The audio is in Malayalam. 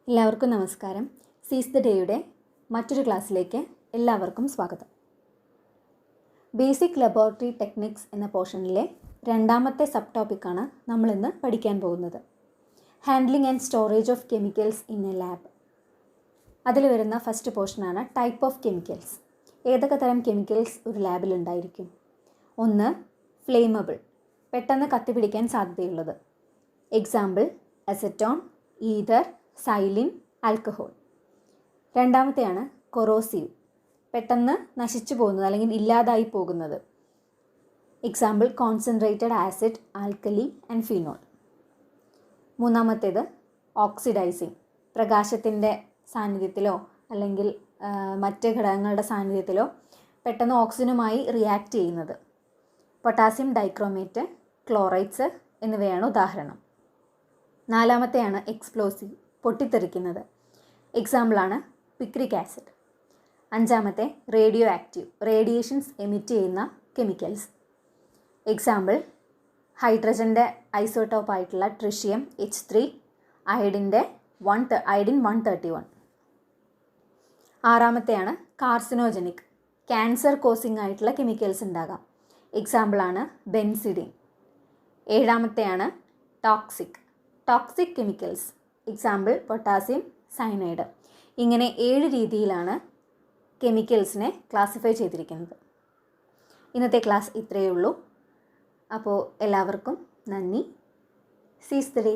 എല്ലാവർക്കും നമസ്കാരം. സീസ് ദ ഡേയുടെ മറ്റൊരു ക്ലാസ്സിലേക്ക് എല്ലാവർക്കും സ്വാഗതം. ബേസിക് ലബോറട്ടറി ടെക്നിക്സ് എന്ന പോർഷനിലെ രണ്ടാമത്തെ സബ് ടോപ്പിക്കാണ് നമ്മളിന്ന് പഠിക്കാൻ പോകുന്നത്. Handling and storage of chemicals in A lab. അതിൽ വരുന്ന ഫസ്റ്റ് പോർഷനാണ് ടൈപ്പ് ഓഫ് കെമിക്കൽസ്. ഏതൊക്കെ തരം കെമിക്കൽസ് ഒരു ലാബിൽ ഉണ്ടായിരിക്കും? ഒന്ന്, ഫ്ലെയിമബിൾ, പെട്ടെന്ന് കത്തിപ്പിടിക്കാൻ സാധ്യതയുള്ളത്. Example acetone, ether, xylene, alcohol. രണ്ടാമത്തെയാണ് കൊറോസീവ്, പെട്ടെന്ന് നശിച്ചു പോകുന്നത് അല്ലെങ്കിൽ ഇല്ലാതായി പോകുന്നത്. Example concentrated acid, alkali and phenol. മൂന്നാമത്തേത് ഓക്സിഡൈസിങ്, പ്രകാശത്തിൻ്റെ സാന്നിധ്യത്തിലോ അല്ലെങ്കിൽ മറ്റ് ഘടകങ്ങളുടെ സാന്നിധ്യത്തിലോ പെട്ടെന്ന് ഓക്സിജനുമായി റിയാക്ട് ചെയ്യുന്നത്. പൊട്ടാസ്യം ഡൈക്രോമേറ്റ്, ക്ലോറൈഡ്സ് എന്നിവയാണ് ഉദാഹരണം. നാലാമത്തെയാണ് എക്സ്പ്ലോസീവ്, പൊട്ടിത്തെറിക്കുന്നത്. എക്സാമ്പിളാണ് പിക്രിക് ആസിഡ്. അഞ്ചാമത്തെ റേഡിയോ ആക്റ്റീവ്, റേഡിയേഷൻസ് എമിറ്റ് ചെയ്യുന്ന കെമിക്കൽസ്. എക്സാമ്പിൾ ഹൈഡ്രജൻ്റെ ഐസോട്ടോപ്പായിട്ടുള്ള ട്രിഷ്യം H3, അയഡിൻ 131. ആറാമത്തെയാണ് കാർസിനോജനിക്, ക്യാൻസർ കോസിംഗ് ആയിട്ടുള്ള കെമിക്കൽസ് ഉണ്ടാകാം. എക്സാമ്പിളാണ് benzidine. ഏഴാമത്തെയാണ് toxic chemicals. Example potassium cyanide. ഇങ്ങനെ 7 രീതിയിലാണ് കെമിക്കൽസിനെ ക്ലാസിഫൈ ചെയ്തിരിക്കുന്നത്. ഇന്നത്തെ ക്ലാസ് ഇത്രയേ ഉള്ളൂ. അപ്പോൾ എല്ലാവർക്കും നന്ദി. സീസ് ദ ഡേ.